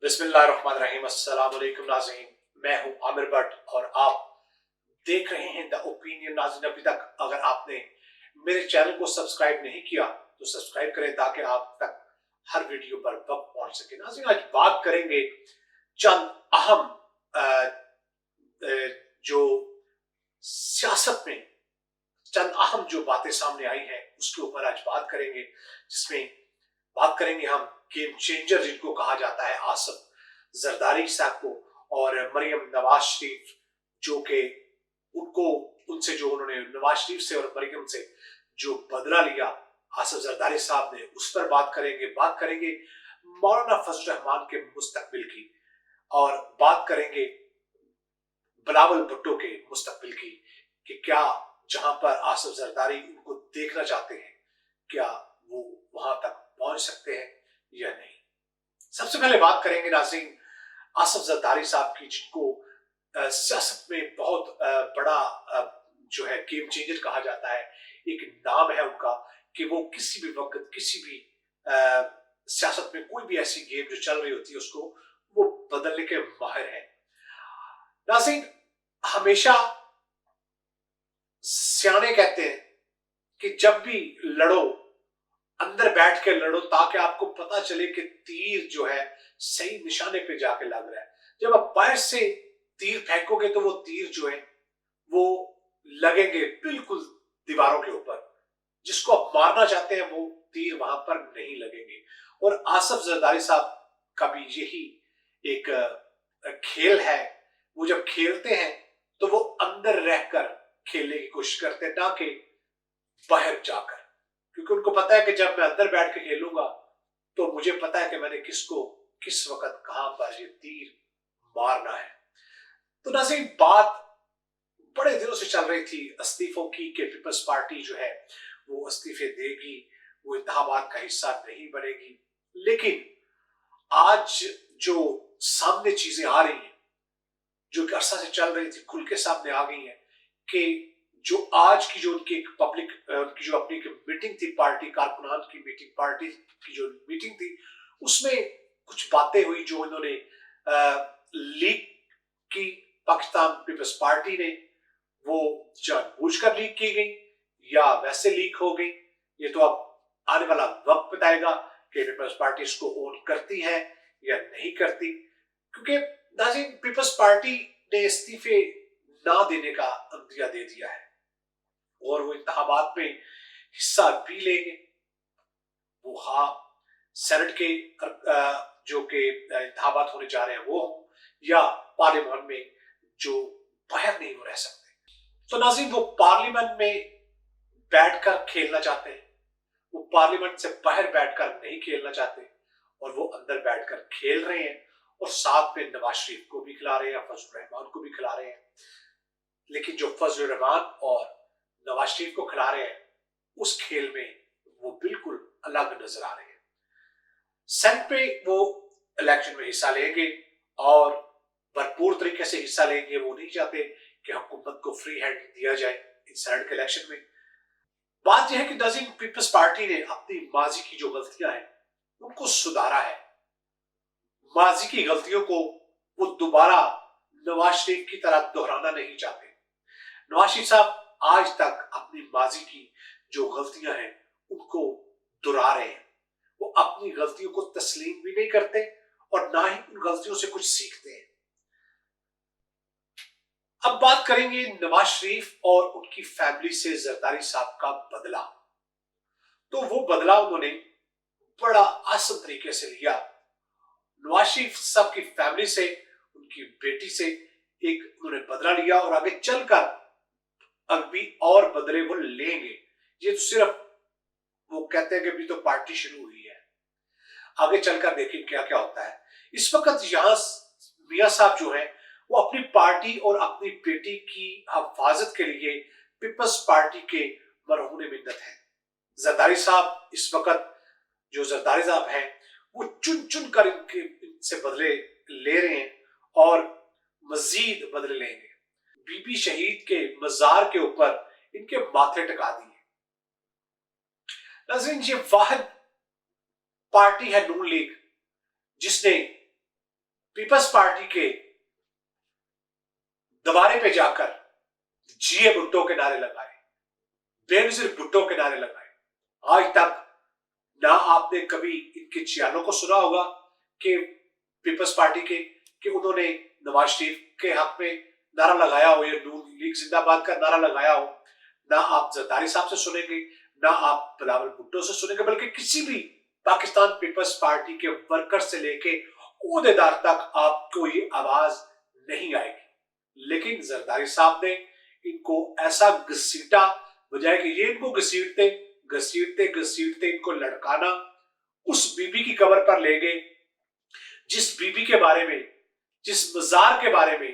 बिस्मिल्लाहिर्रहमानिर्रहीम। अस्सलाम वालेकुम नाज़रीन, मैं हूं आमिर भट्ट और आप देख रहे हैं द ओपिनियन। नाज़रीन, अभी तक अगर आपने मेरे चैनल को सब्सक्राइब नहीं किया तो सब्सक्राइब करें ताकि आप तक हर वीडियो पर वक्त पहुंच सके। नाज़रीन, आज बात करेंगे चंद अहम जो सियासत में चंद अहम जो बातें सामने आई हैं उसके ऊपर आज बात करेंगे, जिसमें बात करेंगे हम गेम चेंजर जिनको कहा जाता है आसिफ जरदारी साहब को और मरियम नवाज शरीफ, जो कि उनसे जो उन्होंने नवाज शरीफ से और मरियम से जो बदला लिया आसिफ जरदारी साहब ने, उस पर बात करेंगे मौलाना फजल रहमान के मुस्तकबिल की, और बात करेंगे बिलावल भुट्टो के मुस्तकबिल की कि क्या जहां पर आसिफ जरदारी उनको देखना चाहते हैं क्या वो वहां तक पहुंच सकते हैं या नहीं। सबसे पहले बात करेंगे नाज़रीन आसिफ जरदारी साहब की, जिनको सियासत में बहुत बड़ा जो है गेम चेंजर कहा जाता है। एक नाम है उनका कि वो किसी भी वक्त किसी भी सियासत में कोई भी ऐसी गेम जो चल रही होती है उसको वो बदलने के माहिर हैं। नाज़रीन, हमेशा सियाने कहते हैं कि जब भी लड़ो अंदर बैठ के लड़ो ताकि आपको पता चले कि तीर जो है सही निशाने पे जाके लग रहा है। जब आप बाहर से तीर फेंकोगे तो वो तीर जो है वो लगेंगे बिल्कुल दीवारों के ऊपर, जिसको आप मारना चाहते हैं वो तीर वहां पर नहीं लगेंगे। और आसिफ जरदारी साहब का भी यही एक खेल है। वो जब खेलते हैं तो वो अंदर रहकर खेलने की कोशिश करते हैं, ना कि बाहर जाकर, क्योंकि उनको पता है कि जब मैं अंदर बैठ के खेलूंगा तो मुझे पता है कि मैंने किसको किस वक्त कहां पर ये तीर मारना है। तो नाज़रीन, बात बड़े दिनों से चल रही थी इस्तीफों की कि पीपल्स पार्टी जो है वो इस्तीफे देगी, वो इंतखाबात का हिस्सा नहीं बनेगी। लेकिन आज जो सामने चीजें आ रही हैं, जो अरसा से चल रही थी, खुल के सामने आ गई हैं कि जो आज की जो उनकी पब्लिक की जो अपनी मीटिंग थी, पार्टी कारकुनान की मीटिंग, पार्टी की जो मीटिंग थी, उसमें कुछ बातें हुई जो इन्होंने लीक की। पाकिस्तान पीपल्स पार्टी ने वो जानबूझकर लीक की गई या वैसे लीक हो गई, ये तो अब आने वाला वक्त बताएगा कि पीपल्स पार्टी इसको ओन करती है या नहीं करती। क्योंकि नाज़रीन, पीपल्स पार्टी ने इस्तीफे ना देने का अंदिया दे दिया है और वो इंतखाबात में हिस्सा भी लेंगे। वो हाँ सेनेट के जो के इंतखाबात होने जा रहे हैं वो हों या पार्लियामेंट में जो बाहर नहीं वो रह सकते। तो नाज़रीन, वो पार्लियामेंट में बैठकर खेलना चाहते हैं, वो पार्लियामेंट से बाहर बैठकर नहीं खेलना चाहते और वो अंदर बैठकर खेल रहे हैं और साथ में नवाज शरीफ को भी खिला रहे हैं, फजल रहमान को भी खिला रहे हैं। लेकिन जो फजल रहमान और नवाज शरीफ को खिला रहे हैं उस खेल में वो बिल्कुल अलग नजर आ रहे हैं। सेनेट पे वो इलेक्शन में हिस्सा लेंगे और भरपूर तरीके से हिस्सा लेंगे। वो नहीं चाहते कि हुकूमत को फ्री हैंड दिया जाए इन सेनेट के इलेक्शन में। बात यह है कि नाज़रीन, पीपल्स पार्टी ने अपनी माजी की जो गलतियां हैं उनको सुधारा है। माजी की गलतियों को वो दोबारा नवाज शरीफ की तरह दोहराना नहीं चाहते। नवाज शरीफ साहब आज तक अपनी माजी की जो गलतियां हैं उनको दोहरा रहे हैं। वो अपनी गलतियों को तस्लीम भी नहीं करते और ना ही उन गलतियों से कुछ सीखते हैं। अब बात करेंगे नवाज शरीफ और उनकी फैमिली से जरदारी साहब का बदला। तो वो बदला उन्होंने बड़ा आसान तरीके से लिया। नवाज शरीफ साहब की फैमिली से, उनकी बेटी से एक उन्होंने बदला लिया और आगे चलकर अभी और बदले वो लेंगे। ये तो सिर्फ वो कहते हैं कि अभी तो पार्टी शुरू हुई है, आगे चलकर देखें क्या क्या होता है। इस वक्त यहाँ मियां साहब जो है वो अपनी पार्टी और अपनी बेटी की हिफाजत के लिए पीपल्स पार्टी के मरहून मिन्नत है। जरदारी साहब इस वक्त जो जरदारी साहब हैं वो चुन चुन कर इनसे बदले ले रहे हैं और मजीद बदले लेंगे। बीबी शहीद के मजार के ऊपर इनके माथे टिका दिए। नाज़रीन, ये वाहिद पार्टी है नून लीग जिसने पीपल्स पार्टी के दबारे पे जाकर जिए भुट्टो के नारे लगाए, बेनजीर भुट्टो के नारे लगाए। आज तक ना आपने कभी इनके चैनलों को सुना होगा कि पीपल्स पार्टी के कि उन्होंने नवाज शरीफ के हक में नारा लगाया हो या नून लीग जिंदाबाद का नारा लगाया हो। ना आप जरदारी साहब से सुनेंगे, ना आप बिलावल भुट्टो से सुनेंगे, बल्कि किसी भी पाकिस्तान पीपल्स पार्टी के वर्कर से लेके ओहदेदार तक आपको ये आवाज नहीं आएगी। लेकिन जरदारी साहब ने इनको ऐसा घसीटा, बजाय कि ये इनको घसीटते घसीटते घसीटते इनको लड़काना उस बीबी की कब्र पर ले गए जिस बीबी के बारे में, जिस मजार के बारे में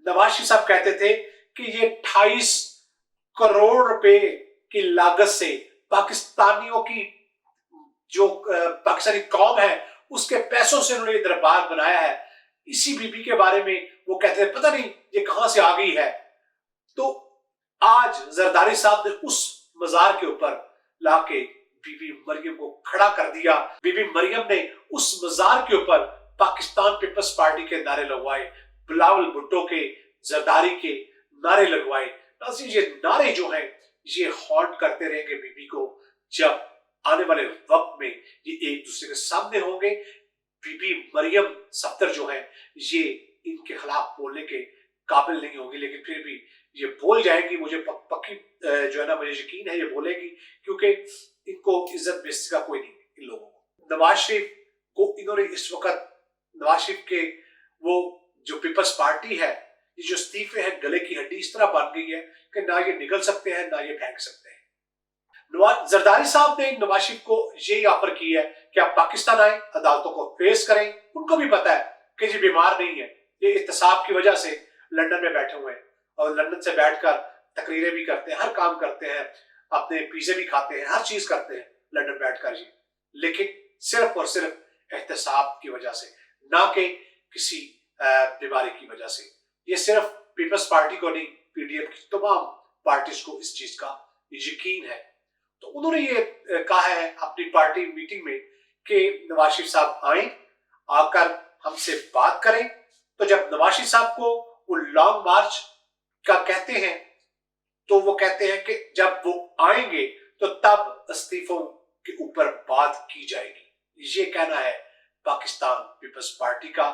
नवाज शरीफ साहब कहते थे कि ये 28 करोड़ रुपए की लागत से पाकिस्तानियों की जो पाकिस्तानी कौम है उसके पैसों से उन्होंने दरबार बनाया है। इसी बीबी के बारे में वो कहते थे पता नहीं ये कहां से आ गई है। तो आज जरदारी साहब ने उस मजार के ऊपर लाके बीबी मरियम को खड़ा कर दिया। बीबी मरियम ने उस मजार के ऊपर पाकिस्तान पीपल्स पार्टी के नारे लगवाए, बिलावल भुट्टो के, जरदारी के नारे लगवाए। ये नारे जो हैं ये हॉन्ट करते रहेंगे बीबी को। जब आने वाले वक्त में ये एक दूसरे के सामने होंगे, बीबी मरियम सफ्दर जो है ये इनके खिलाफ बोलने के काबिल नहीं होगी, लेकिन फिर भी ये बोल जाएंगी। मुझे पक्की जो है ना, मुझे यकीन है ये बोलेगी, क्योंकि इनको इज्जत बेइज्जती का कोई नहीं इन लोगों को। नवाज शरीफ को इन्होंने इस वक्त, नवाज शरीफ के वो जो पीपल्स पार्टी है, ये जो इस्तीफे हैं गले की हड्डी इस तरह बन गई है कि ना ये निगल सकते हैं ना ये फेंक सकते हैं। जरदारी साहब ने नवाज शरीफ को यही ऑफर की है कि आप पाकिस्तान आए, अदालतों को फेस करें। उनको भी पता है कि ये बीमार नहीं है, ये इत्तेसाब की वजह से लंदन में बैठे हुए हैं और लंदन से बैठकर तकरीरें भी करते हैं, हर काम करते हैं, अपने पिज़्ज़े भी खाते हैं, हर चीज करते हैं लंदन बैठकर जी। लेकिन सिर्फ और सिर्फ एहतसाब की वजह से, ना कि किसी बीमारी की वजह से। ये सिर्फ पीपल्स पार्टी को नहीं, पीडीएम की तमाम पार्टीज को इस चीज का यकीन है। तो उन्होंने ये कहा है अपनी पार्टी मीटिंग में कि नवाज शरीफ साहब आए, आकर हमसे बात करें। तो जब नवाज शरीफ साहब को वो लॉन्ग मार्च का कहते हैं तो वो कहते हैं कि जब वो आएंगे तो तब इस्तीफों के ऊपर बात की जाएगी। ये कहना है पाकिस्तान पीपल्स पार्टी का।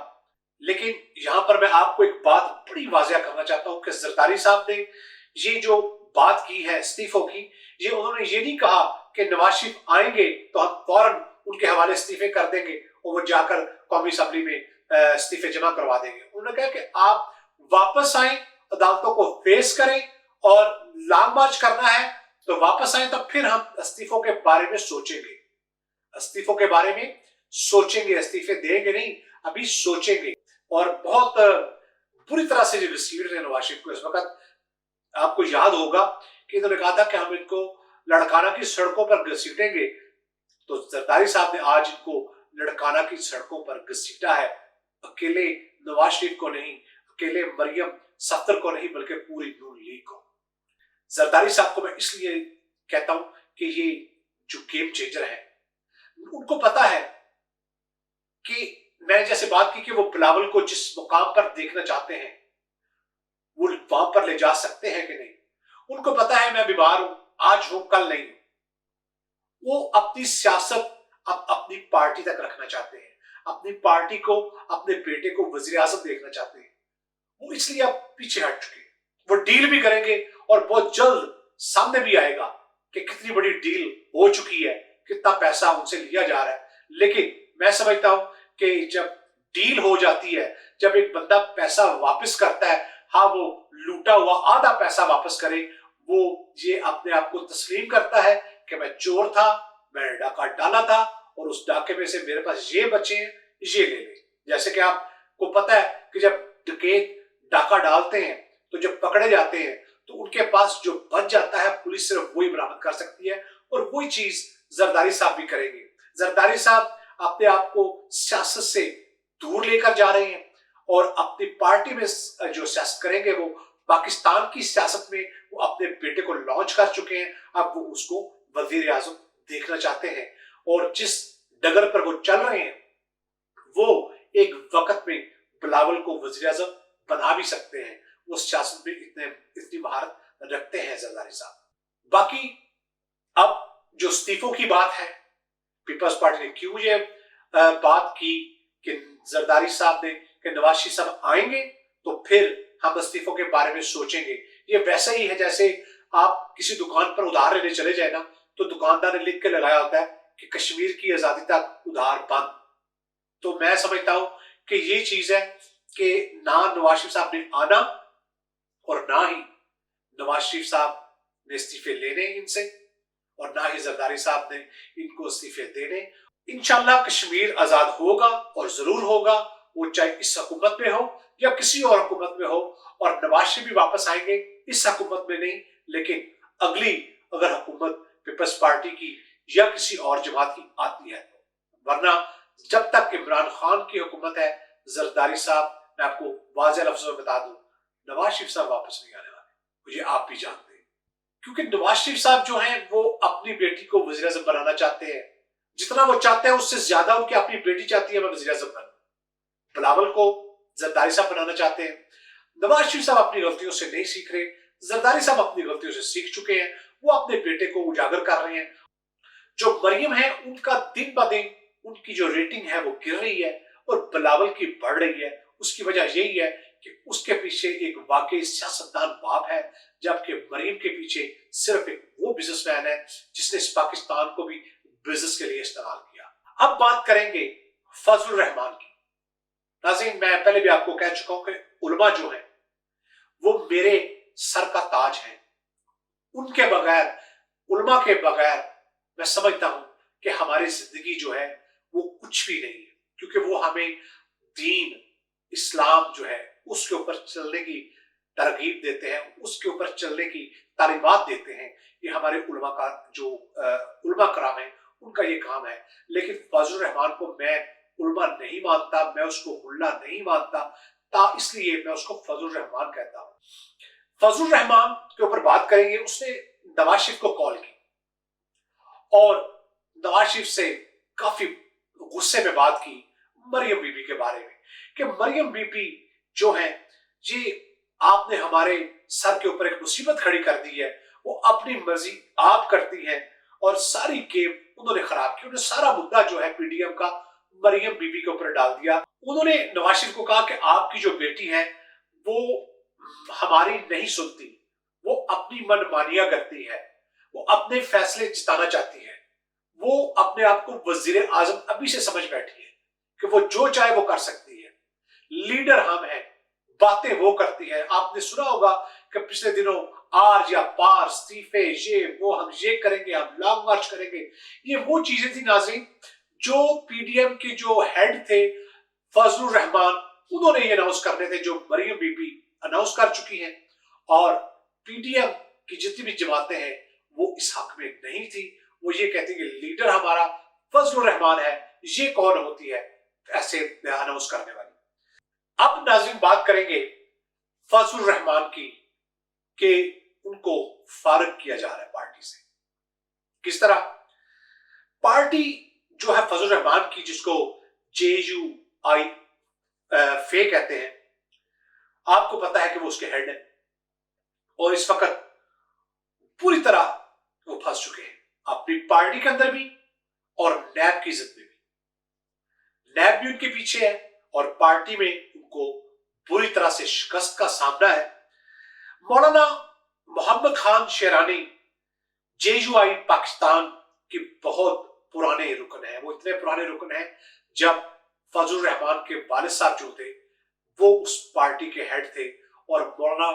लेकिन यहां पर मैं आपको एक बात बड़ी वाज़ेह करना चाहता हूं कि जरदारी साहब ने ये जो बात की है इस्तीफों की, ये उन्होंने ये नहीं कहा कि नवाज शरीफ आएंगे तो हम फौरन उनके हवाले इस्तीफे कर देंगे और वो जाकर कौमी असेंबली में इस्तीफे जमा करवा देंगे। उन्होंने कहा कि आप वापस आए, अदालतों को फेस करें, और लॉन्ग मार्च करना है तो वापस आए, तो फिर हम इस्तीफों के बारे में सोचेंगे। इस्तीफों के बारे में सोचेंगे, इस्तीफे देंगे नहीं, अभी सोचेंगे। और बहुत बुरी तरह से जो घसीट रहे नवाज शरीफ को इस वक्त। आपको याद होगा कि इन्होंने कहा था कि हम इनको लड़काना की सड़कों पर घसीटेंगे, तो जरदारी साहब ने आज इनको लड़काना की सड़कों पर घसीटा है। अकेले नवाज शरीफ को नहीं, अकेले मरियम सफ्दर को नहीं, बल्कि पूरी नून लीग को। जरदारी साहब को मैं इसलिए कहता हूं कि ये जो गेम चेंजर है, उनको पता है कि मैंने जैसे बात की कि वो बिलावल को जिस मुकाम पर देखना चाहते हैं वो वहां पर ले जा सकते हैं कि नहीं। उनको पता है मैं बीमार हूं, आज हूं कल नहीं हूं। वो अपनी सियासत अब अपनी पार्टी तक रखना चाहते हैं, अपनी पार्टी को, अपने बेटे को वजीर आजम देखना चाहते हैं। वो इसलिए अब पीछे हट चुके हैं। वो डील भी करेंगे और बहुत जल्द सामने भी आएगा कि कितनी बड़ी डील हो चुकी है, कितना पैसा उनसे लिया जा रहा है। लेकिन मैं समझता हूं कि जब डील हो जाती है, जब एक बंदा पैसा वापस करता है, हाँ वो लूटा हुआ आधा पैसा वापस करे, वो ये अपने आप को तस्लीम करता है कि मैं चोर था, मैंने डाका डाला था और उस डाके में से मेरे पास ये बचे हैं, ये ले ले। जैसे कि आपको पता है कि जब डकैत डाका डालते हैं तो जब पकड़े जाते हैं तो उनके पास जो बच जाता है पुलिस सिर्फ वही बरामद कर सकती है, और वही चीज जरदारी साहब भी करेंगे। जरदारी साहब अपने आप को सियासत से दूर लेकर जा रहे हैं और अपनी पार्टी में जो सियासत करेंगे वो पाकिस्तान की सियासत में वो अपने बेटे को लॉन्च कर चुके हैं। अब वो उसको वजीर आजम देखना चाहते हैं और जिस डगर पर वो चल रहे हैं वो एक वक्त में बिलावल को वजीर आजम बना भी सकते हैं। वो सियासत में इतनी महारत रखते हैं जरदारी साहब। बाकी अब जो इस्तीफों की बात है, पीपल्स पार्टी ने क्यों ये बात की कि जरदारी साहब ने कि नवाज शरीफ साहब आएंगे तो फिर हम इस्तीफों के बारे में सोचेंगे। ये वैसा ही है जैसे आप किसी दुकान पर उधार लेने चले जाए ना, तो दुकानदार ने लिख के लगाया होता है कि कश्मीर की आजादी तक उधार बंद। तो मैं समझता हूं कि ये चीज है कि ना नवाज शरीफ साहब ने आना और ना ही नवाज शरीफ साहब ने इस्तीफे लेने इनसे और ना ही जरदारी साहब ने इनको इस्तीफे देने। इंशाल्लाह कश्मीर आजाद होगा और जरूर होगा, वो चाहे इस हुकूमत में हो या किसी और हुकूमत में हो, और नवाज शरीफ भी वापस आएंगे इस हुकूमत में नहीं, लेकिन अगली अगर हुकूमत पीपल्स पार्टी की या किसी और जमात की आती है तो। वरना जब तक इमरान खान की हुकूमत है, जरदारी साहब, मैं आपको वाज़ेह लफ्जों में बता दूं, नवाज शरीफ साहब वापस नहीं आने वाले, मुझे आप भी जानते हैं। क्योंकि नवाज शरीफ साहब जो हैं वो अपनी बेटी को वज़ीर आज़म बनाना चाहते हैं। जितना वो चाहते हैं उससे ज्यादा उनकी अपनी बेटी चाहती है मैं वज़ीर आज़म बनूं। बिलावल को जरदारी साहब बनाना चाहते हैं। नवाज शरीफ साहब अपनी गलतियों से नहीं सीख रहे, जरदारी साहब अपनी गलतियों से सीख चुके हैं, वो अपने बेटे को उजागर कर रहे हैं। जो मरियम है उनका दिन ब दिन उनकी जो रेटिंग है वो गिर रही है और बिलावल की बढ़ रही है। उसकी वजह यही है कि उसके पीछे एक वाकई सियासतदान बाप है, जबकि मरियम के पीछे सिर्फ एक वो बिजनेसमैन है जिसने इस पाकिस्तान को भी बिजनेस के लिए इस्तेमाल किया। अब बात करेंगे फजलुर रहमान की। नाज़रीन, मैं पहले भी आपको कह चुका हूं कि उलमा जो है वो मेरे सर का ताज है। उनके बगैर, उलमा के बगैर मैं समझता हूं कि हमारी जिंदगी जो है वो कुछ भी नहीं है, क्योंकि वो हमें दीन इस्लाम जो है उसके ऊपर चलने की तरगीब देते हैं, उसके ऊपर चलने की तालीमात देते हैं। ये हमारे उलमा का जो उलमा कराम है उनका ये काम है। लेकिन फजलुर रहमान को मैं उलमा नहीं मानता, मैं उसको मुल्ला नहीं मानता, इसलिए मैं उसको फजलुर रहमान कहता हूं। फजलुर रहमान के ऊपर बात करेंगे। उसने नवाज शरीफ को कॉल की और नवाज शरीफ से काफी गुस्से में बात की मरियम बीबी के बारे में कि मरियम बीबी जो है ये आपने हमारे सर के ऊपर एक मुसीबत खड़ी कर दी है, वो अपनी मर्जी आप करती है और सारी गेम उन्होंने खराब की। उन्होंने सारा मुद्दा जो है पीडीएम का मरियम बीबी के ऊपर डाल दिया। उन्होंने नवाज शरीफ को कहा कि आपकी जो बेटी है वो हमारी नहीं सुनती, वो अपनी मनमानियां करती है, वो अपने फैसले जिताना चाहती है, वो अपने आप को वजीर आजम अभी से समझ बैठी है कि वो जो चाहे वो कर सकती है। लीडर हम हैं, बातें वो करती है। आपने सुना होगा कि पिछले दिनों आर या पार, इस्तीफे, ये वो, हम ये करेंगे, हम लॉन्ग मार्च करेंगे। ये वो चीजें थी नाज़रीन जो पीडीएम के जो हेड थे फजलुर रहमान, उन्होंने ये अनाउंस करने थे, जो मरियम बीबी अनाउंस कर चुकी हैं। और पीडीएम की जितनी भी जमातें हैं वो इस हक में नहीं थी। वो ये कहती कि लीडर हमारा फजलुर रहमान है, ये कौन होती है ऐसे अनाउंस करने वाली। अब नाज़रीन बात करेंगे फजलुर रहमान की कि उनको फारिग किया जा रहा है पार्टी से। किस तरह? पार्टी जो है फजलुर रहमान की, जिसको JUI फे कहते हैं, आपको पता है कि वो उसके हेड है और इस वक्त पूरी तरह वो फंस चुके हैं अपनी पार्टी के अंदर भी और नैब की इज्जत में भी। नैब भी उनके पीछे है और पार्टी में उनको पूरी तरह से शिकस्त का सामना है। मौलाना मोहम्मद खान शेरानी JUI पाकिस्तान की बहुत पुराने रुकन है। वो इतने पुराने रुकन है, जब फजलुर रहमान के वालिद साहब जो थे वो उस पार्टी के हेड थे और मौलाना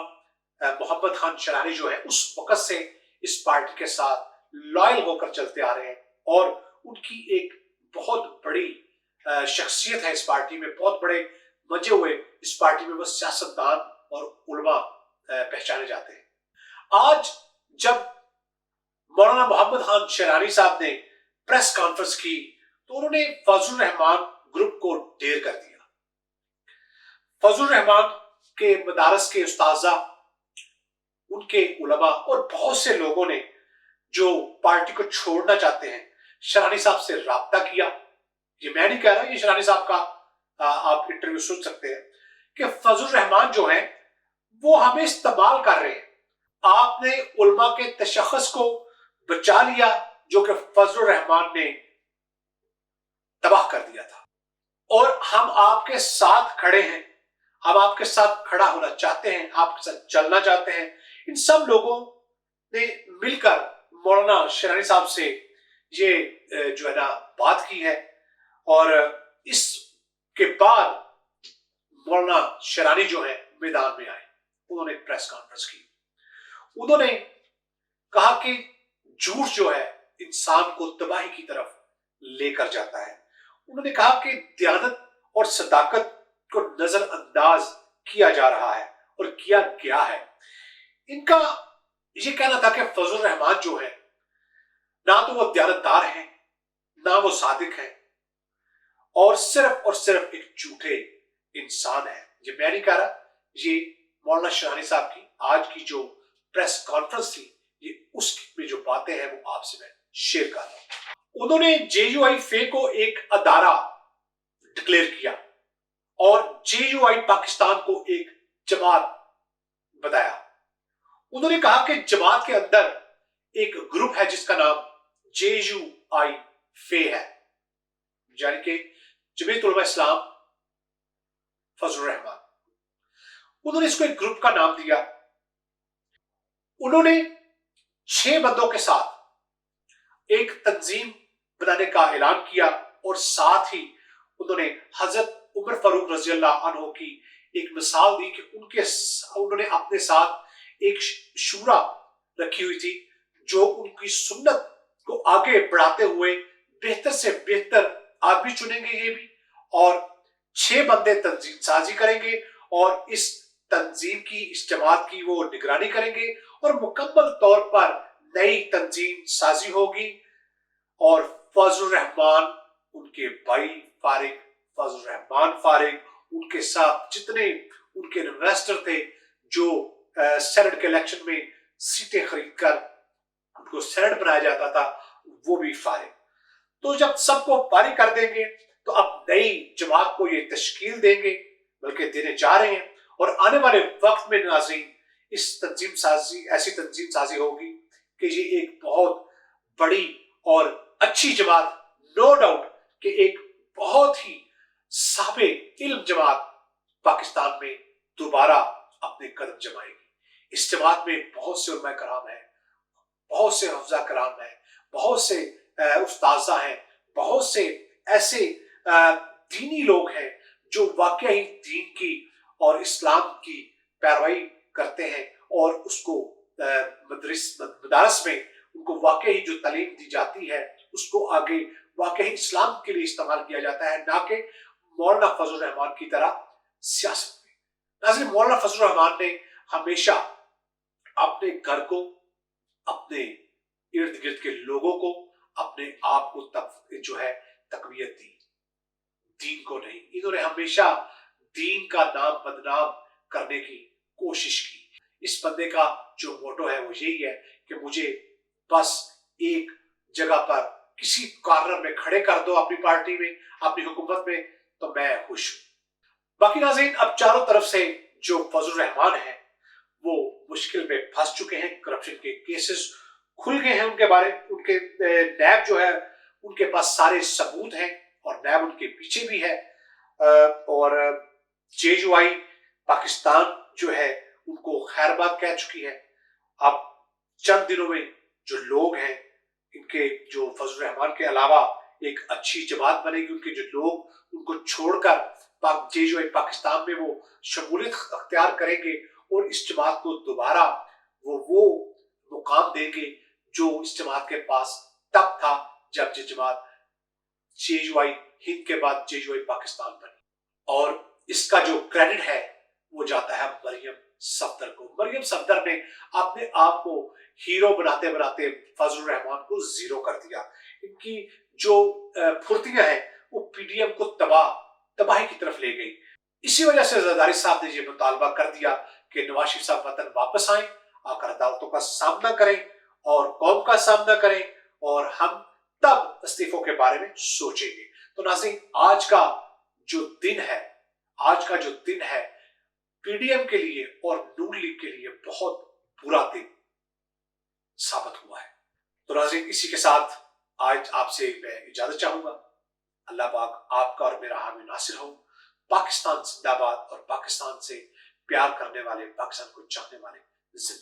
मोहम्मद खान शेरानी जो है उस वक्त से इस पार्टी के साथ लॉयल होकर चलते आ रहे हैं और उनकी एक बहुत बड़ी शख्सियत है इस पार्टी में, बहुत बड़े मजे हुए इस पार्टी में वो सियासतदान और उलमा पहचाने जाते हैं। आज जब मौलाना मोहम्मद खान शेरानी साहब ने प्रेस कॉन्फ्रेंस की तो उन्होंने फजलुर रहमान ग्रुप को ढेर कर दिया। फजल रहमान के मदारस के उस्ताजा, उनके उलमा और बहुत से लोगों ने जो पार्टी को छोड़ना चाहते हैं, शरानी साहब से राब्ता किया। ये मैं नहीं कह रहा, ये शरानी साहब का आप इंटरव्यू सुन सकते हैं कि फजल रहमान जो है वो हमें इस्तेमाल कर रहे हैं। आपने उलमा के तशख्खुस को बचा लिया जो कि फजल रहमान ने तबाह कर दिया था, और हम आपके साथ खड़े हैं, हम आपके साथ खड़ा होना चाहते हैं, आपके साथ चलना चाहते हैं। इन सब लोगों ने मिलकर मौलाना शरानी साहब से ये जो है ना बात की है, और इसके बाद मौलाना शरानी जो है मैदान में आए, उन्होंने प्रेस कॉन्फ्रेंस की। उन्होंने कहा कि झूठ जो है इंसान को तबाही की तरफ लेकर जाता है। उन्होंने कहा कि दयानत और सदाकत को नजरअंदाज किया जा रहा है और किया गया है। इनका ये कहना था कि फजल रहमान जो है ना तो वो दयानतदार है, ना वो सादिक है, और सिर्फ एक झूठे इंसान है। ये मैं नहीं कह रहा, ये मौलाना शरानी साहब की आज की जो प्रेस कॉन्फ्रेंस थी, ये उसमें जो बातें हैं वो आपसे मैं शेयर कर रहा हूं। उन्होंने जेयूआई फे को एक अदारा डिक्लेयर किया और जेयूआई पाकिस्तान को एक जमात बताया। उन्होंने कहा कि जमात के अंदर एक ग्रुप है जिसका नाम जेयूआई फे है, यानी कि जमीयत उलमा इस्लाम फजल रहमान। उन्होंने इसको एक ग्रुप का नाम दिया। उन्होंने 6 बंदों के साथ एक तंजीम बनाने का ऐलान किया, और साथ ही उन्होंने हजरत उमर फारूक रजी अल्लाह अन्हु की एक मिसाल दी कि उन्होंने अपने साथ एक शूरा रखी हुई थी जो उनकी सुन्नत को आगे बढ़ाते हुए बेहतर से बेहतर आदमी चुनेंगे ये भी, और 6 बंदे तंजीम साजी करेंगे और इस तंजीम की, इस जमात की वो निगरानी करेंगे, और मुकम्मल तौर पर नई तंजीम साजी होगी। और फजल रहमान, उनके भाई फारिग, फजल रहमान फारिग, उनके साथ जितने उनके इन्वेस्टर थे जो सेनेट के इलेक्शन में सीटें खरीद कर उनको सेनेट बनाया जाता था, वो भी फारिग। तो जब सबको फारिग कर देंगे तो अब नई जमात को ये तश्कील देंगे, बल्कि देने जा रहे हैं, और आने वाले वक्त में नाज़रीन इस तंजीम साजी, ऐसी तंजीम साजी होगी कि ये एक बहुत बड़ी और अच्छी जमात, नो डाउट कि एक बहुत ही साहिबे इल्म जमात पाकिस्तान में दोबारा अपने कदम जमाएगी। इस जमात में बहुत से उलमा कराम हैं, बहुत से हफ्जा कराम हैं, बहुत से उस्ताजा हैं, बहुत से ऐसे दीनी लोग हैं जो वाकई दीन की और इस्लाम की पैरवाई करते हैं, और उसको मदारस में उनको वाकई जो तालीम दी जाती है उसको आगे वाकई इस्लाम के लिए इस्तेमाल किया जाता है, ना कि मौलाना फजल रहमान की तरह सियासत में। नाज़रीन, मौलाना फजल रहमान ने हमेशा अपने घर को, अपने इर्द गिर्द के लोगों को, अपने आप को जो है तकवीयत दी, दीन को नहीं। इन्होंने हमेशा दीन का नाम बदनाम करने की कोशिश की। इस बंदे का जो मोटो है वो यही है कि मुझे बस एक जगह पर किसी कॉर्नर में खड़े कर दो अपनी पार्टी में, अपनी हुकूमत में, तो मैं खुश हूं। बाकी नाज़रीन, अब चारों तरफ से जो फजल रहमान है वो मुश्किल में फंस चुके हैं। करप्शन के केसेस खुल गए हैं उनके बारे, उनके नैब जो है उनके पास सारे सबूत हैं, और नैब उनके पीछे भी है, और जेयूआई पाकिस्तान जो है उनको खैरबाद कह चुकी है। अब चंद दिनों में जो लोग हैं, इनके जो फजल रहमान के अलावा एक अच्छी जमात बनेगी, उनके जो लोग उनको छोड़कर जेयूआई पाकिस्तान में वो शमूलियत अख्तियार करेंगे, और इस जमात को दोबारा वो मुकाम देंगे जो इस जमात के पास तब था जब ये जमात जेयूआई हिंद के बाद जेयूआई पाकिस्तान बनी। और इसका जो क्रेडिट है वो जाता है मरियम सफदर को। मरियम सफदर ने अपने आप को हीरो बनाते बनाते फजल रहमान को जीरो कर दिया। इनकी जो फुर्तियां हैं वो पीडीएम को तबाही की तरफ ले गई। इसी वजह से जरदारी साहब ने ये मुतालबा कर दिया कि नवाज शरीफ साहब वतन वापस आए, आकर अदालतों का सामना करें और कौम का सामना करें, और हम तब इस्तीफों के बारे में सोचेंगे। तो नाज़रीन, आज का जो दिन है पीडीएम के लिए और नून लीग के लिए बहुत बुरा दिन साबित हुआ है। तो नाज़रीन, इसी के साथ आज आपसे मैं इजाजत चाहूंगा। अल्लाह पाक आपका और मेरा हामी नासिर हो। पाकिस्तान जिंदाबाद, और पाकिस्तान से प्यार करने वाले, पाकिस्तान को चाहने वाले जिंदाबाद।